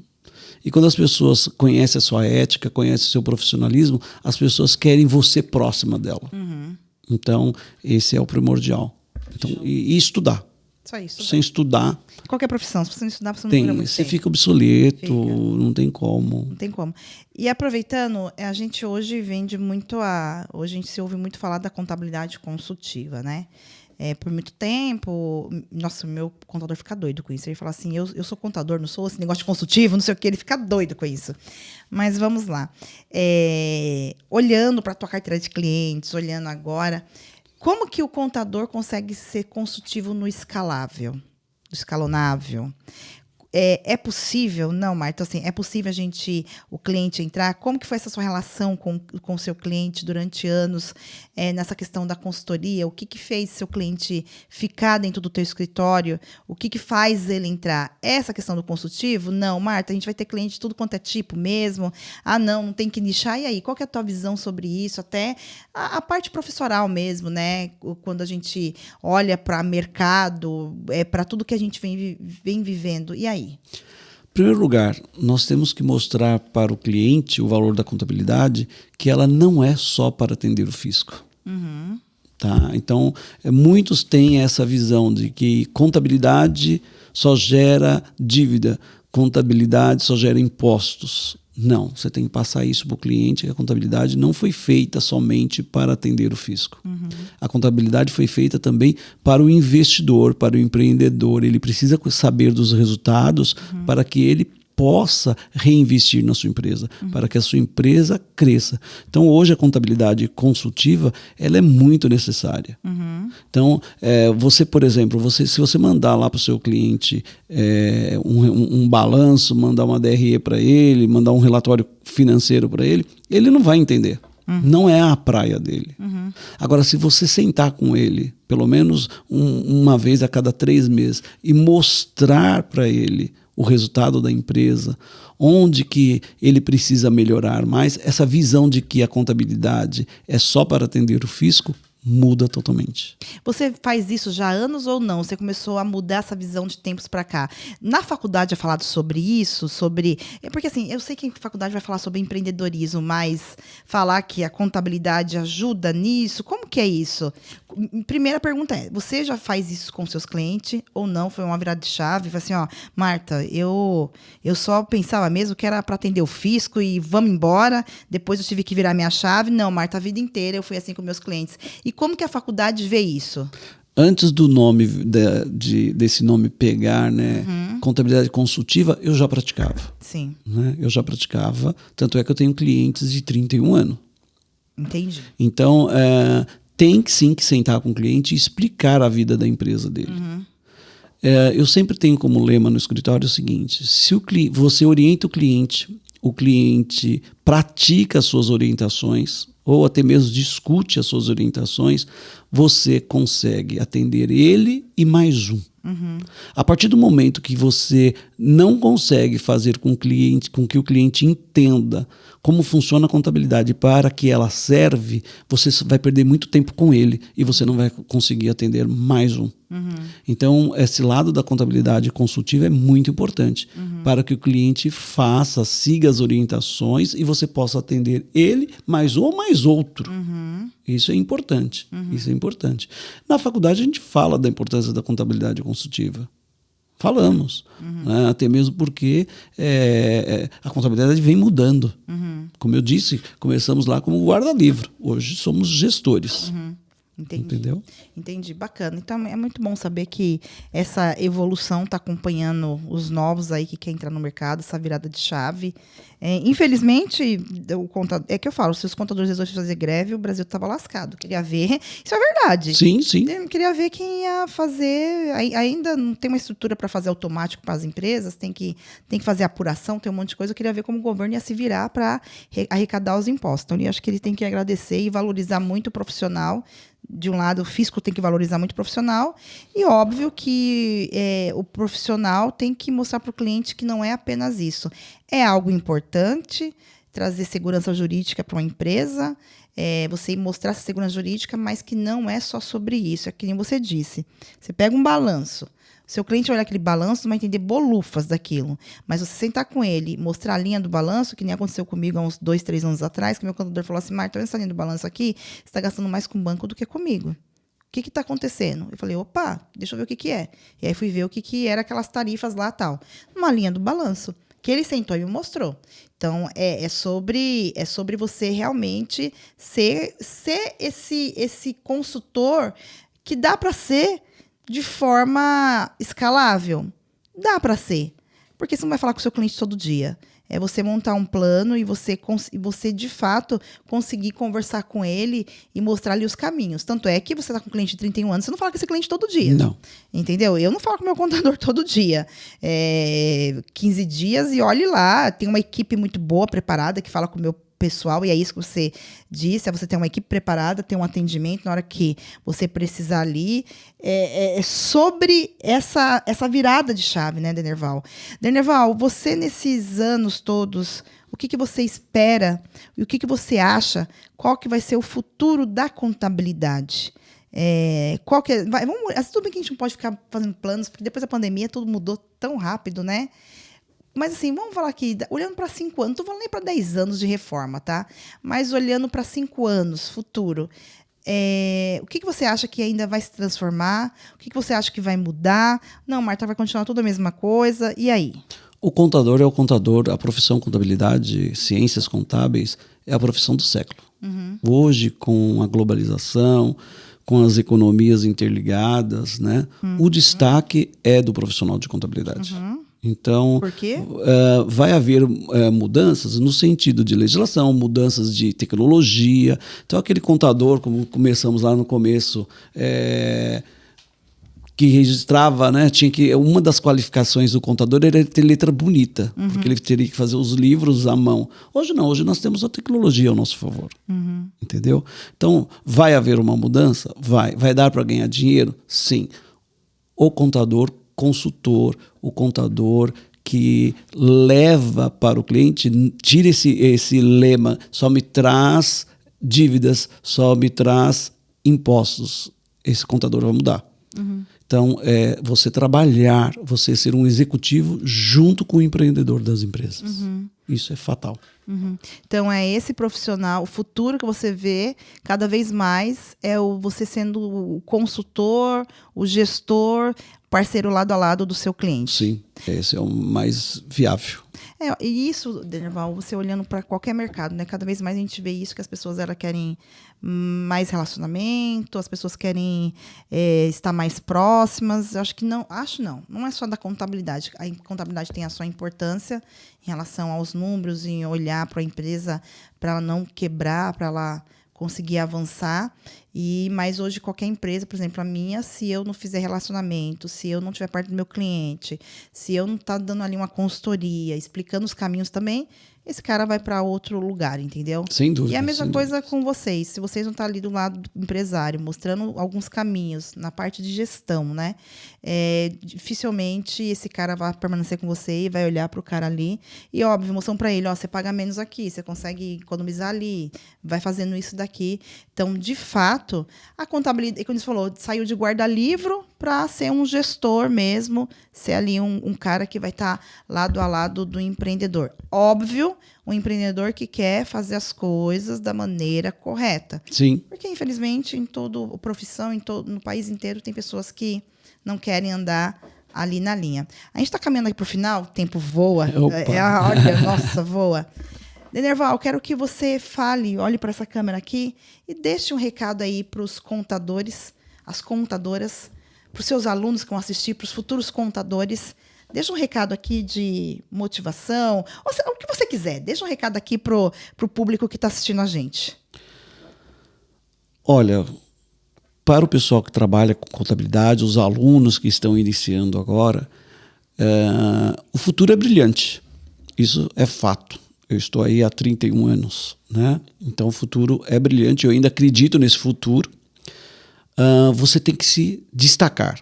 E quando as pessoas conhecem a sua ética, conhecem o seu profissionalismo, as pessoas querem você próxima dela. Então, esse é o primordial. Então, e estudar. Só isso. Sem estudar. Qualquer profissão, se você não estudar, você não dura muito Você tempo. fica obsoleto, não tem como. Não tem como. E aproveitando, a gente hoje vende muito hoje a gente se ouve muito falar da contabilidade consultiva, né? Por muito tempo, nossa, o meu contador fica doido com isso. Ele fala assim, eu sou contador, não sou esse negócio de consultivo, não sei o que, ele fica doido com isso. Mas vamos lá. Olhando para a tua carteira de clientes, olhando agora, como que o contador consegue ser consultivo no escalável, escalonável? É possível? Não, Marta, assim, é possível o cliente entrar? Como que foi essa sua relação com o seu cliente durante anos nessa questão da consultoria? O que fez seu cliente ficar dentro do teu escritório? O que faz ele entrar? Essa questão do consultivo? Não, Marta, a gente vai ter cliente de tudo quanto é tipo mesmo. Ah, não tem que nichar. E aí, qual que é a tua visão sobre isso? Até a parte profissional mesmo, né? Quando a gente olha para mercado, para tudo que a gente vem vivendo. E aí? Em primeiro lugar, nós temos que mostrar para o cliente o valor da contabilidade, que ela não é só para atender o fisco. Uhum. Tá? Então, muitos têm essa visão de que contabilidade só gera dívida, contabilidade só gera impostos. Não, você tem que passar isso para o cliente, que a contabilidade não foi feita somente para atender o fisco. Uhum. A contabilidade foi feita também para o investidor, para o empreendedor. Ele precisa saber dos resultados para que ele possa reinvestir na sua empresa, para que a sua empresa cresça. Então, hoje, a contabilidade consultiva ela é muito necessária. Uhum. Então, você, por exemplo, se você mandar lá para o seu cliente um balanço, mandar uma DRE para ele, mandar um relatório financeiro para ele não vai entender. Não é a praia dele. Uhum. Agora, se você sentar com ele, pelo menos uma vez a cada 3 meses, e mostrar para ele o resultado da empresa, onde que ele precisa melhorar mais, essa visão de que a contabilidade é só para atender o fisco, muda totalmente. Você faz isso já há anos ou não? Você começou a mudar essa visão de tempos para cá? Na faculdade é falado sobre isso? Porque assim, eu sei que a faculdade vai falar sobre empreendedorismo, mas falar que a contabilidade ajuda nisso, como que é isso? Primeira pergunta você já faz isso com seus clientes ou não? Foi uma virada de chave? Foi assim, ó, Marta, eu só pensava mesmo que era para atender o fisco e vamos embora, depois eu tive que virar minha chave. Não, Marta, a vida inteira eu fui assim com meus clientes. E como que a faculdade vê isso? Antes do nome desse nome pegar, né, contabilidade consultiva, eu já praticava. Sim. Né? Eu já praticava, tanto é que eu tenho clientes de 31 anos. Entendi. Então, tem que sim que sentar com o cliente e explicar a vida da empresa dele. Eu sempre tenho como lema no escritório o seguinte: se você orienta o cliente pratica as suas orientações, ou até mesmo discute as suas orientações, você consegue atender ele e mais um. A partir do momento que você não consegue fazer com que o cliente entenda como funciona a contabilidade para que ela serve, você vai perder muito tempo com ele e você não vai conseguir atender mais um. Então, esse lado da contabilidade consultiva é muito importante para que o cliente siga as orientações e você possa atender ele, mais um ou mais outro. Isso é importante. Isso é importante. Na faculdade, a gente fala da importância da contabilidade consultiva. Falamos. Né? Até mesmo porque a contabilidade vem mudando. Como eu disse, começamos lá como guarda-livro. Hoje somos gestores. Entendi. Entendeu? Entendi, bacana. Então é muito bom saber que essa evolução está acompanhando os novos aí que quer entrar no mercado, essa virada de chave. Infelizmente, é que eu falo, se os contadores resolvessem fazer greve, o Brasil estava lascado. Queria ver, isso é verdade. Sim, sim. Eu queria ver quem ia fazer. Ainda não tem uma estrutura para fazer automático para as empresas, tem que fazer apuração, tem um monte de coisa. Eu queria ver como o governo ia se virar para arrecadar os impostos. Então, eu acho que ele tem que agradecer e valorizar muito o profissional. De um lado, o fisco tem que valorizar muito o profissional e óbvio que o profissional tem que mostrar para o cliente que não é apenas isso. É algo importante trazer segurança jurídica para uma empresa, você mostrar essa segurança jurídica, mas que não é só sobre isso. É que nem você disse. Você pega um balanço. Seu cliente olhar aquele balanço, não vai entender bolufas daquilo. Mas você sentar com ele, mostrar a linha do balanço, que nem aconteceu comigo há uns 2, 3 anos atrás, que meu contador falou assim, Marta, olha essa linha do balanço aqui, você está gastando mais com o banco do que comigo. que está acontecendo? Eu falei, opa, deixa eu ver o que é. E aí fui ver o que era aquelas tarifas lá e tal. Uma linha do balanço, que ele sentou e me mostrou. Então, é sobre você realmente ser esse consultor que dá para ser de forma escalável. Dá para ser. Porque você não vai falar com o seu cliente todo dia. É você montar um plano e você, de fato, conseguir conversar com ele e mostrar ali os caminhos. Tanto é que você está com um cliente de 31 anos, você não fala com esse cliente todo dia. Não. Entendeu? Eu não falo com o meu contador todo dia. 15 dias e olhe lá. Tem uma equipe muito boa, preparada, que fala com o meu pessoal, e é isso que você disse, é você ter uma equipe preparada, ter um atendimento na hora que você precisar ali. É sobre essa virada de chave, né, Denerval? Denerval, você nesses anos todos, o que você espera e o que você acha, qual que vai ser o futuro da contabilidade? Tudo bem que a gente não pode ficar fazendo planos, porque depois da pandemia tudo mudou tão rápido, né? Mas assim, vamos falar aqui, olhando para 5 anos, não estou falando nem para 10 anos de reforma, tá? Mas olhando para 5 anos, futuro, o que você acha que ainda vai se transformar? O que você acha que vai mudar? Não, Marta, vai continuar tudo a mesma coisa, e aí? O contador é o contador, a profissão contabilidade, ciências contábeis, é a profissão do século. Uhum. Hoje, com a globalização, com as economias interligadas, né? O destaque é do profissional de contabilidade. Uhum. Então, por quê? Vai haver mudanças no sentido de legislação, mudanças de tecnologia. Então, aquele contador, como começamos lá no começo, que registrava, né, uma das qualificações do contador era ter letra bonita, porque ele teria que fazer os livros à mão. Hoje não, hoje nós temos a tecnologia ao nosso favor. Entendeu? Então, vai haver uma mudança? Vai dar para ganhar dinheiro? Sim. O contador consultor, o contador que leva para o cliente, tira esse lema, só me traz dívidas, só me traz impostos. Esse contador vai mudar. Então, você trabalhar, você ser um executivo junto com o empreendedor das empresas. Isso é fatal. Então, é esse profissional, o futuro que você vê cada vez mais é você sendo o consultor, o gestor, parceiro lado a lado do seu cliente. Sim, esse é o mais viável. E isso, Denerval, você olhando para qualquer mercado, né? Cada vez mais a gente vê isso, que as pessoas querem mais relacionamento, as pessoas querem estar mais próximas. Não é só da contabilidade. A contabilidade tem a sua importância em relação aos números, em olhar para a empresa, para ela não quebrar, para ela conseguir avançar. Mas hoje qualquer empresa, por exemplo, a minha, se eu não fizer relacionamento, se eu não estiver perto do meu cliente, se eu não estar dando ali uma consultoria, explicando os caminhos também, esse cara vai para outro lugar, entendeu? Sem dúvida. E a mesma coisa com vocês. Se vocês não estão ali do lado do empresário, mostrando alguns caminhos na parte de gestão, né? Dificilmente esse cara vai permanecer com você e vai olhar para o cara ali. E, óbvio, mostrando para ele, você paga menos aqui, você consegue economizar ali, vai fazendo isso daqui. Então, de fato, a contabilidade, como você falou, saiu de guarda-livro para ser um gestor mesmo, ser ali um cara que vai estar lado a lado do empreendedor. Óbvio, um empreendedor que quer fazer as coisas da maneira correta. Sim. Porque, infelizmente, em toda a profissão, no país inteiro, tem pessoas que não querem andar ali na linha. A gente está caminhando aqui para o final, o tempo voa. Olha, nossa, voa. Denerval, quero que você fale, olhe para essa câmera aqui e deixe um recado aí para os contadores, as contadoras, para os seus alunos que vão assistir, para os futuros contadores. Deixa um recado aqui de motivação, o que você quiser. Deixa um recado aqui para o público que está assistindo a gente. Olha, para o pessoal que trabalha com contabilidade, os alunos que estão iniciando agora, o futuro é brilhante. Isso é fato. Eu estou aí há 31 anos, né? Então o futuro é brilhante, eu ainda acredito nesse futuro. Você tem que se destacar.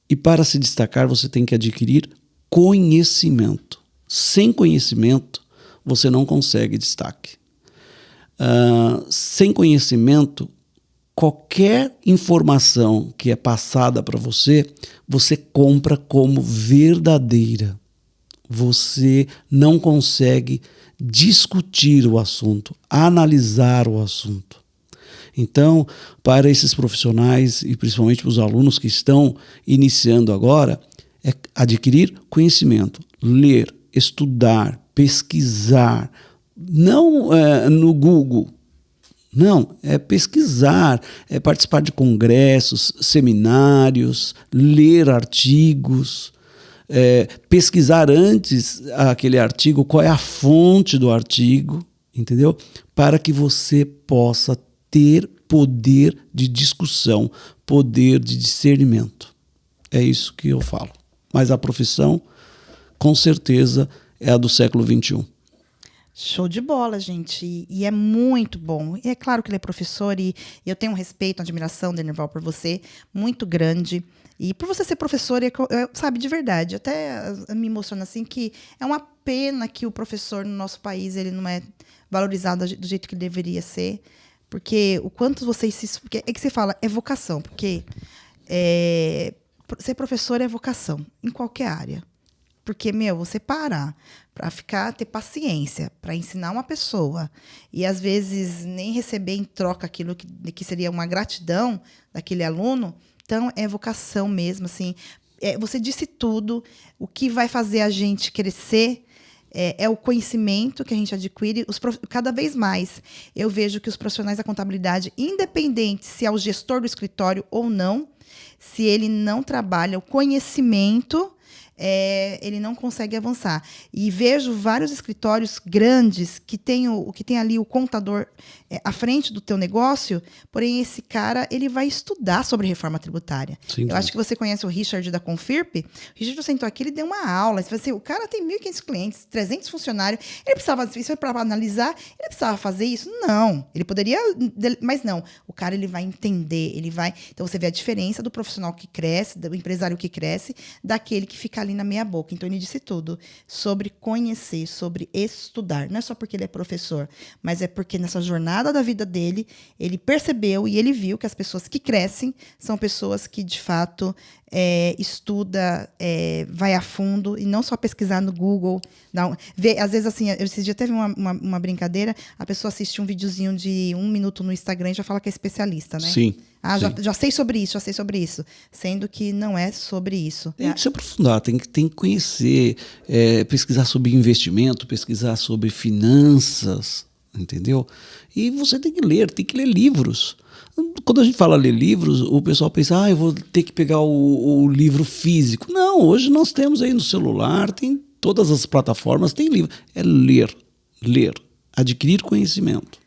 E para se destacar, você tem que adquirir conhecimento. Sem conhecimento, você não consegue destaque. Sem conhecimento, qualquer informação que é passada para você, você compra como verdadeira. Você não consegue discutir o assunto, analisar o assunto. Então, para esses profissionais e principalmente para os alunos que estão iniciando agora, é adquirir conhecimento, ler, estudar, pesquisar, não no Google. Não, é pesquisar, é participar de congressos, seminários, ler artigos, pesquisar antes aquele artigo, qual é a fonte do artigo, entendeu? Para que você possa ter poder de discussão, poder de discernimento. É isso que eu falo. Mas a profissão, com certeza, é a do século XXI. Show de bola, gente. E é muito bom. E é claro que ele é professor e eu tenho um respeito, uma admiração, Denival, por você, muito grande. E por você ser professor, sabe, de verdade, até me emociona assim que é uma pena que o professor no nosso país ele não é valorizado do jeito que deveria ser. Porque o quanto vocês se... Porque é que você fala, é vocação. Porque ser professor é vocação, em qualquer área. Porque, você parar para ter paciência, para ensinar uma pessoa e, às vezes, nem receber em troca aquilo que seria uma gratidão daquele aluno, então, é vocação mesmo. Assim, você disse tudo. O que vai fazer a gente crescer é o conhecimento que a gente adquire. Cada vez mais, eu vejo que os profissionais da contabilidade, independente se é o gestor do escritório ou não, se ele não trabalha o conhecimento... ele não consegue avançar. E vejo vários escritórios grandes que tem ali o contador à frente do teu negócio, porém esse cara ele vai estudar sobre reforma tributária. Eu acho que você conhece o Richard da Confirp. O Richard sentou aqui, ele deu uma aula. O cara tem 1.500 clientes, 300 funcionários. Ele precisava, isso para analisar, ele precisava fazer isso? Não. Ele poderia, mas não. O cara ele vai entender, ele vai... Então você vê a diferença do profissional que cresce, do empresário que cresce, daquele que fica ali na meia boca. Então, ele disse tudo sobre conhecer, sobre estudar. Não é só porque ele é professor, mas é porque nessa jornada da vida dele, ele percebeu e ele viu que as pessoas que crescem são pessoas que, de fato, estuda, vai a fundo e não só pesquisar no Google. Não, às vezes, assim, esse dia teve uma brincadeira, a pessoa assiste um videozinho de 1 minuto no Instagram e já fala que é especialista, né? Sim. Já sei sobre isso. Sendo que não é sobre isso. Tem que se aprofundar, tem que conhecer, pesquisar sobre investimento, pesquisar sobre finanças, entendeu? E você tem que ler livros. Quando a gente fala ler livros, o pessoal pensa, eu vou ter que pegar o livro físico. Não, hoje nós temos aí no celular, tem todas as plataformas, tem livro. É ler, adquirir conhecimento.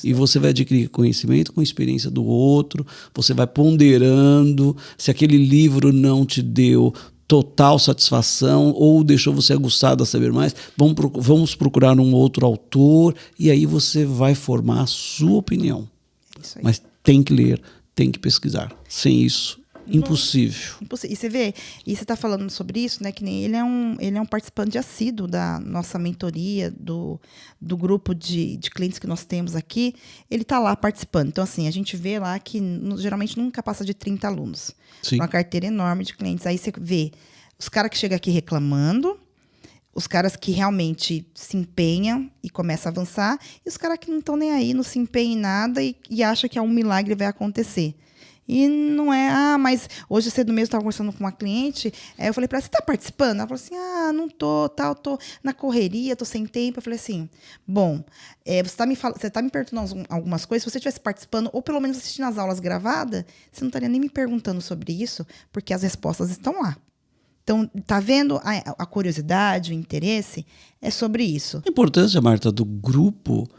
E você vai adquirir conhecimento com a experiência do outro, você vai ponderando. Se aquele livro não te deu total satisfação ou deixou você aguçado a saber mais, vamos procurar um outro autor e aí você vai formar a sua opinião. Isso aí. Mas tem que ler, tem que pesquisar. Sem isso, impossível. E você vê, e você está falando sobre isso, né? Que nem ele é um participante assíduo da nossa mentoria, do grupo de clientes que nós temos aqui. Ele está lá participando. Então, assim, a gente vê lá que geralmente nunca passa de 30 alunos. Sim. Uma carteira enorme de clientes. Aí você vê os caras que chegam aqui reclamando, os caras que realmente se empenham e começam a avançar, e os caras que não estão nem aí, não se empenham em nada e acham que um milagre vai acontecer. E não é, mas hoje cedo mesmo eu estava conversando com uma cliente, eu falei para ela, você está participando? Ela falou assim, não tô, tô na correria, tô sem tempo. Eu falei assim, bom, você está me perguntando algumas coisas, se você estivesse participando, ou pelo menos assistindo as aulas gravadas, você não estaria nem me perguntando sobre isso, porque as respostas estão lá. Então, tá vendo a curiosidade, o interesse? É sobre isso. A importância, Marta, do grupo,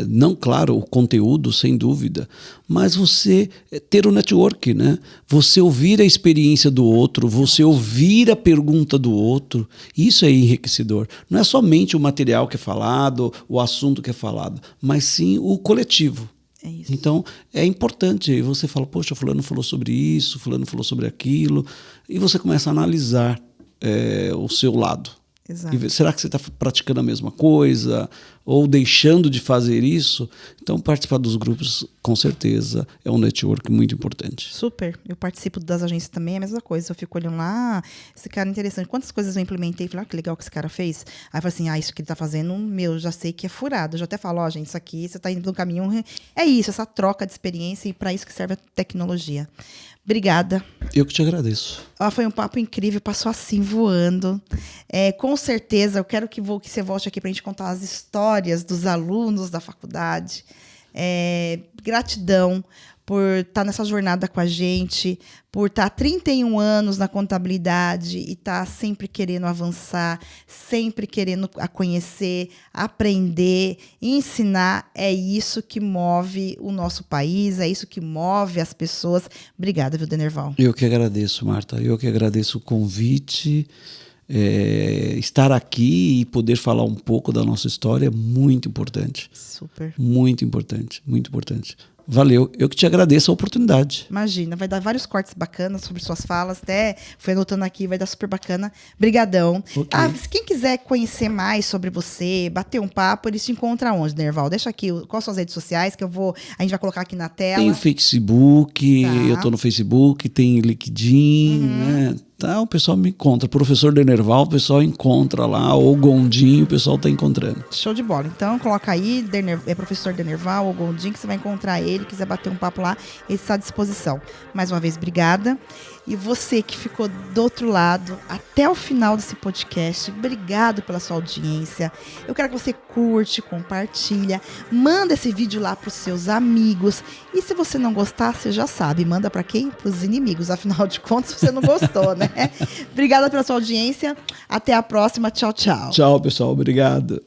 não, claro, o conteúdo, sem dúvida, mas você ter o network, né? Você ouvir a experiência do outro, você ouvir a pergunta do outro, isso é enriquecedor. Não é somente o material que é falado, o assunto que é falado, mas sim o coletivo. É isso. Então, é importante. Você fala, poxa, fulano falou sobre isso, fulano falou sobre aquilo, e você começa a analisar o seu lado. Exato. E será que você está praticando a mesma coisa? ou deixando de fazer isso, então participar dos grupos, com certeza, é um network muito importante. Super. Eu participo das agências também, é a mesma coisa. Eu fico olhando lá, esse cara é interessante. Quantas coisas eu implementei? Falei, que legal que esse cara fez. Aí eu falei assim, isso que ele tá fazendo, já sei que é furado. Eu já até falo, gente, isso aqui, você tá indo no caminho. É isso, essa troca de experiência, e para isso que serve a tecnologia. Obrigada. Eu que te agradeço. Foi um papo incrível, passou assim, voando. Com certeza, eu quero que você volte aqui para a gente contar as histórias dos alunos da faculdade. Gratidão por estar nessa jornada com a gente, por estar há 31 anos na contabilidade e estar sempre querendo avançar, sempre querendo conhecer, aprender, ensinar. É isso que move o nosso país, é isso que move as pessoas. Obrigada, viu, Denerval? Eu que agradeço, Marta. Eu que agradeço o convite. Estar aqui e poder falar um pouco da nossa história é muito importante. Super. Muito importante, muito importante. Valeu, eu que te agradeço a oportunidade. Imagina, vai dar vários cortes bacanas sobre suas falas, até fui anotando aqui, vai dar super bacana. Brigadão. Okay. Quem quiser conhecer mais sobre você, bater um papo, ele se encontra onde, Denerval? Deixa aqui, quais são as redes sociais que a gente vai colocar aqui na tela. Tem o Facebook, eu tô no Facebook, tem LinkedIn, né? Então, o pessoal me encontra. Professor Denerval, o pessoal encontra lá, ou Gondim, o pessoal está encontrando. Show de bola. Então, coloca aí, Professor Denerval ou Gondim, que você vai encontrar ele. Quiser bater um papo lá, ele está à disposição. Mais uma vez, obrigada. E você que ficou do outro lado até o final desse podcast, obrigado pela sua audiência. Eu quero que você curte, compartilha, manda esse vídeo lá para os seus amigos. E se você não gostar, você já sabe, manda para quem? Para os inimigos. Afinal de contas, você não gostou, né? Obrigada pela sua audiência. Até a próxima. Tchau, tchau. Tchau, pessoal. Obrigado.